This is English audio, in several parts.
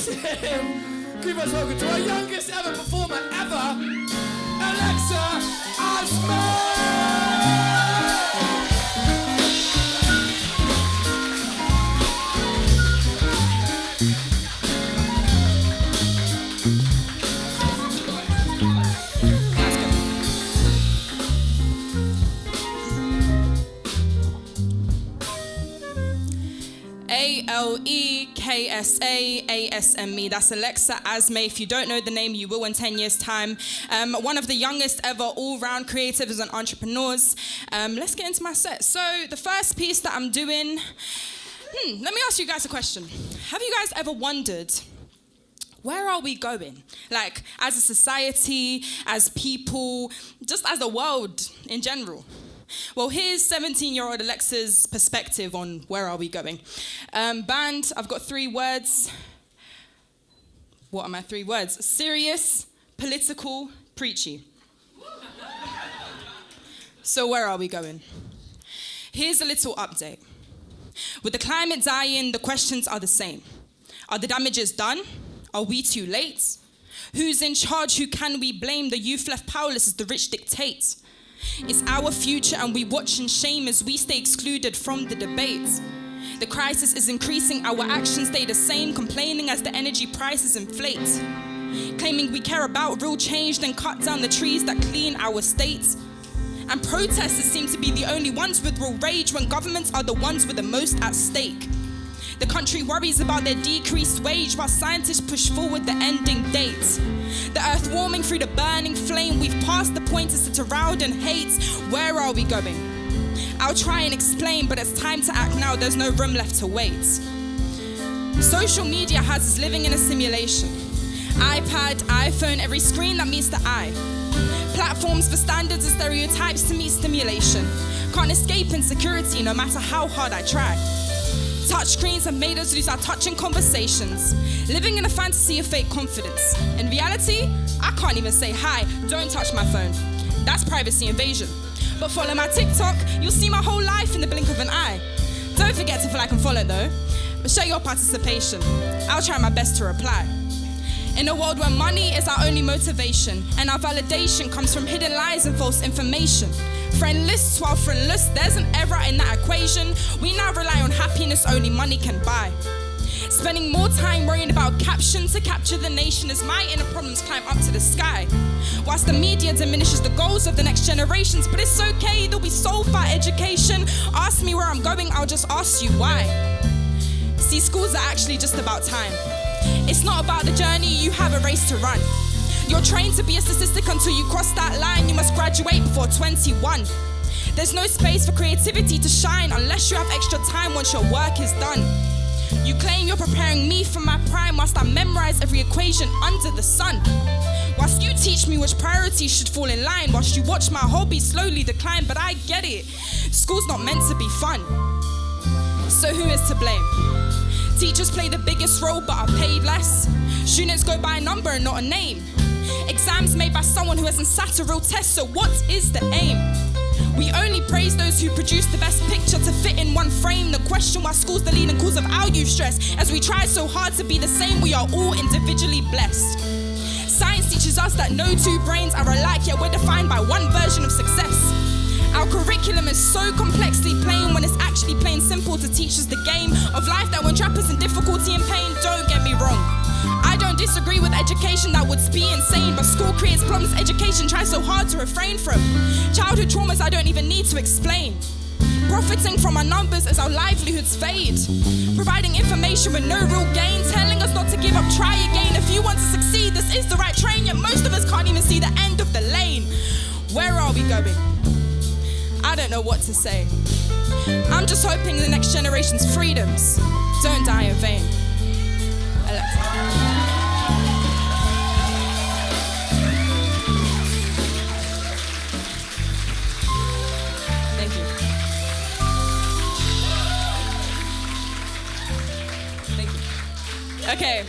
massive group of welcome to our youngest ever performer ever, Aleksa, Asme! Aleksa, Asme. That's Aleksa Asme. If you don't know the name, you will in 10 years' time. One of the youngest ever all-round creatives and entrepreneurs. Let's get into my set. So the first piece that I'm doing, let me ask you guys a question. Have you guys ever wondered, where are we going? Like, as a society, as people, just as a world in general? Well, here's 17-year-old Aleksa's perspective on where are we going. Band, I've got 3 words. What are my 3 words? Serious, political, preachy. So where are we going? Here's a little update. With the climate dying, the questions are the same. Are the damages done? Are we too late? Who's in charge? Who can we blame? The youth left powerless as the rich dictate. It's our future and we watch in shame as we stay excluded from the debate. The crisis is increasing, our actions stay the same, complaining as the energy prices inflate. Claiming we care about real change, then cut down the trees that clean our state. And protesters seem to be the only ones with real rage when governments are the ones with the most at stake. The country worries about their decreased wage while scientists push forward the ending date. The earth warming through the burning flame, we've passed the point to sit around and hate. Where are we going? I'll try and explain, but it's time to act now, there's no room left to wait. Social media has us living in a simulation. iPad, iPhone, every screen that meets the eye. Platforms for standards and stereotypes to meet stimulation. Can't escape insecurity no matter how hard I try. Touchscreens have made us lose our touch in conversations. Living in a fantasy of fake confidence. In reality, I can't even say hi, don't touch my phone. That's privacy invasion. But follow my TikTok, you'll see my whole life in the blink of an eye. Don't forget to like and follow though, but show your participation. I'll try my best to reply. In a world where money is our only motivation and our validation comes from hidden lies and false information. Friendless while friendless, there's an error in that equation. We now rely on happiness only money can buy. Spending more time worrying about captions to capture the nation as my inner problems climb up to the sky. Whilst the media diminishes the goals of the next generations, but it's okay, they'll be solved by education. Ask me where I'm going, I'll just ask you why. See, schools are actually just about time. It's not about the journey, you have a race to run. You're trained to be a statistic until you cross that line. You must graduate before 21. There's no space for creativity to shine unless you have extra time once your work is done. You claim you're preparing me for my prime whilst I memorize every equation under the sun. Whilst you teach me which priorities should fall in line, whilst you watch my hobby slowly decline, but I get it. School's not meant to be fun. So who is to blame? Teachers play the biggest role but are paid less. Students go by a number and not a name. Exams made by someone who hasn't sat a real test, so what is the aim? We only praise those who produce the best picture to fit in one frame. The question why school's the leading cause of our youth stress. As we try so hard to be the same, we are all individually blessed. Science teaches us that no 2 brains are alike, yet we're defined by one version of success. Our curriculum is so complexly plain when it's actually plain simple to teach us the game of life that won't trap us in difficulty and pain. Don't get me wrong, I don't disagree with education, that would be insane, but school creates problems education tries so hard to refrain from. Childhood traumas I don't even need to explain. Profiting from our numbers as our livelihoods fade. Providing information with no real gain, telling us not to give up, try again. If you want to succeed, this is the right train, yet most of us can't even see the end of the lane. Where are we going? I don't know what to say. I'm just hoping the next generation's freedoms don't die in vain. Aleksa. Thank you. Thank you. Okay.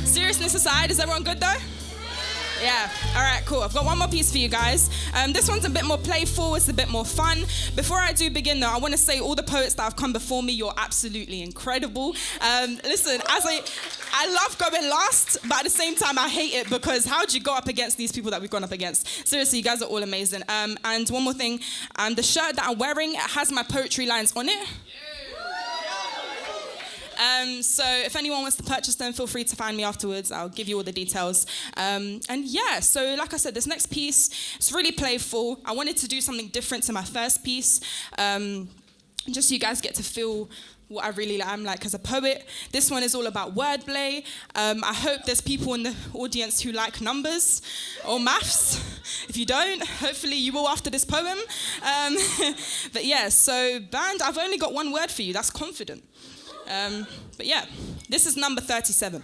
Seriousness aside, is everyone good though? Yeah, all right, cool. I've got one more piece for you guys. This one's a bit more playful, it's a bit more fun. Before I do begin though, I want to say all the poets that have come before me, you're absolutely incredible. Listen, as I love going last, but at the same time, I hate it because how do you go up against these people that we've gone up against? Seriously, you guys are all amazing. And one more thing, the shirt that I'm wearing has my poetry lines on it. So if anyone wants to purchase them, feel free to find me afterwards. I'll give you all the details. And yeah, so like I said, this next piece, it's really playful. I wanted to do something different to my first piece, just so you guys get to feel what I really am like as a poet. This one is all about wordplay. I hope there's people in the audience who like numbers or maths. If you don't, hopefully you will after this poem. But yeah, so band, I've only got one word for you, that's confident. But yeah, this is number 37.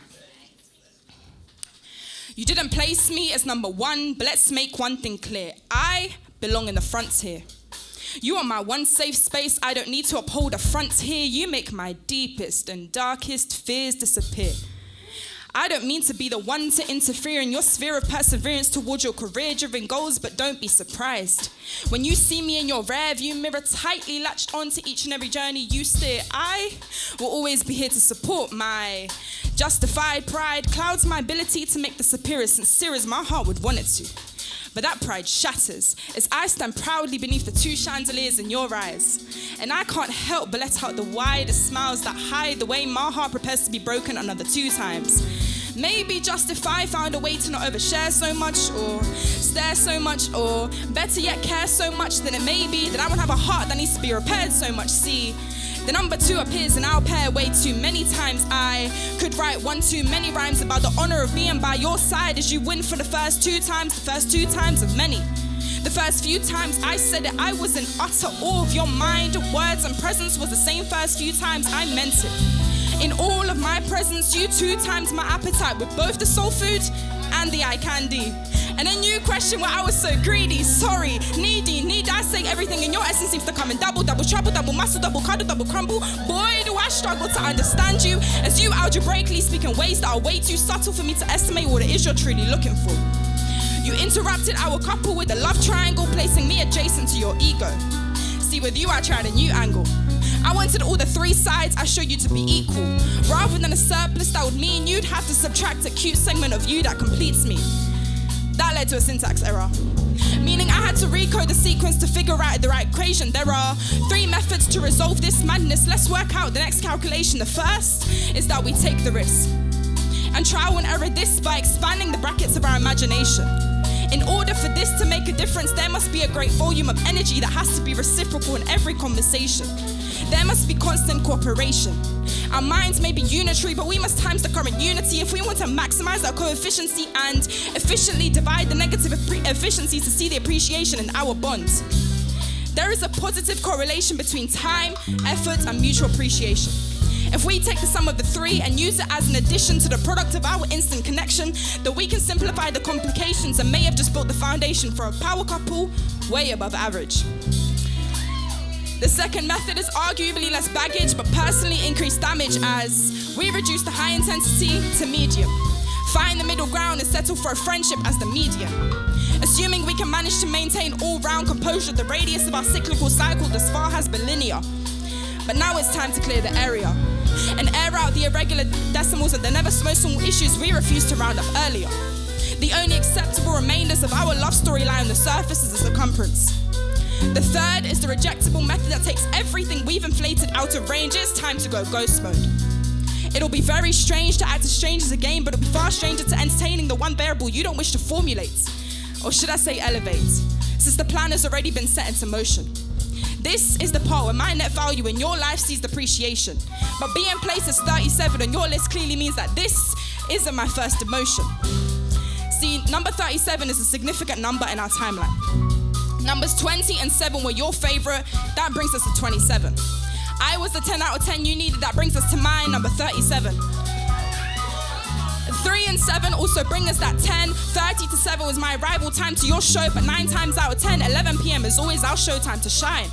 You didn't place me as number one, but let's make one thing clear. I belong in the fronts here. You are my one safe space. I don't need to uphold a front here. You make my deepest and darkest fears disappear. I don't mean to be the one to interfere in your sphere of perseverance towards your career-driven goals, but don't be surprised. When you see me in your rear-view mirror tightly latched onto each and every journey you steer, I will always be here to support. My justified pride clouds my ability to make this appear as sincere as my heart would want it to. But that pride shatters as I stand proudly beneath the two chandeliers in your eyes. And I can't help but let out the widest smiles that hide the way my heart prepares to be broken another 2 times. Maybe just if I found a way to not overshare so much or stare so much or better yet care so much, then it may be that I would have a heart that needs to be repaired so much. See, the number 2 appears in our pair way too many times. I could write one too many rhymes about the honor of being by your side as you win for the first 2 times, the first 2 times of many. The first few times I said it, I was in utter awe of your mind, words and presence was the same first few times I meant it. In all of my presence, you 2 times my appetite with both the soul food and the eye candy. And then you question why I was so greedy, sorry, needy, need I say everything in your essence seems to come in double, trouble, double muscle, double cuddle, double crumble. Boy, do I struggle to understand you as you algebraically speak in ways that are way too subtle for me to estimate what it is you're truly looking for. You interrupted our couple with a love triangle, placing me adjacent to your ego. See, with you I tried a new angle. I wanted all the 3 sides, I showed you to be equal. Rather than a surplus that would mean you'd have to subtract a cute segment of you that completes me. That led to a syntax error, meaning I had to recode the sequence to figure out the right equation. There are 3 methods to resolve this madness. Let's work out the next calculation. The first is that we take the risk and trial and error this by expanding the brackets of our imagination. In order for this to make a difference, there must be a great volume of energy that has to be reciprocal in every conversation. There must be constant cooperation. Our minds may be unitary, but we must times the current unity if we want to maximize our coefficiency and efficiently divide the negative efficiencies to see the appreciation in our bonds. There is a positive correlation between time, effort, and mutual appreciation. If we take the sum of the 3 and use it as an addition to the product of our instant connection, then we can simplify the complications and may have just built the foundation for a power couple way above average. The second method is arguably less baggage, but personally increased damage as we reduce the high intensity to medium. Find the middle ground and settle for a friendship as the median. Assuming we can manage to maintain all-round composure, the radius of our cyclical cycle thus far has been linear. But now it's time to clear the area and air out the irregular decimals and the never small issues we refused to round up earlier. The only acceptable remainders of our love story lie on the surface is the circumference. The third is the rejectable method that takes everything we've inflated out of range. It's time to go ghost mode. It'll be very strange to act as strangers again, but it'll be far stranger to entertaining the one variable you don't wish to formulate. Or should I say elevate, since the plan has already been set into motion. This is the part where my net value in your life sees depreciation. But being placed as 37 on your list clearly means that this isn't my first emotion. See, number 37 is a significant number in our timeline. Numbers 20 and 7 were your favorite. That brings us to 27. I was the 10 out of 10 you needed. That brings us to mine, number 37. 3 and 7 also bring us that 10. 30 to 7 was my arrival time to your show, but 9 times out of 10, 11 p.m. is always our show time to shine.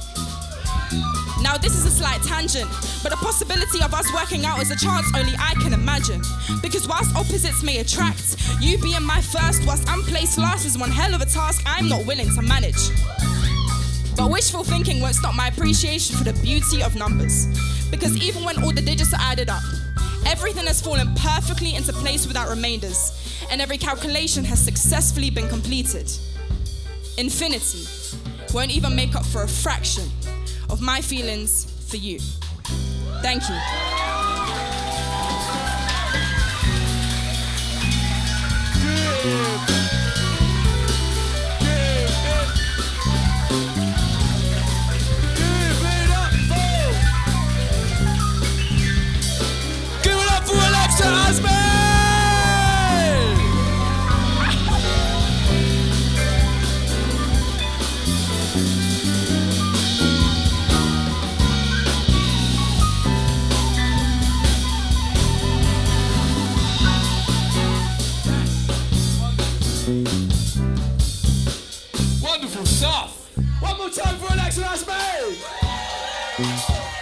Now this is a slight tangent, but the possibility of us working out is a chance only I can imagine. Because whilst opposites may attract, you being my first whilst I'm placed last is one hell of a task I'm not willing to manage. But wishful thinking won't stop my appreciation for the beauty of numbers. Because even when all the digits are added up, Everything has fallen perfectly into place without remainders, and every calculation has successfully been completed. Infinity won't even make up for a fraction of my feelings for you. Thank you.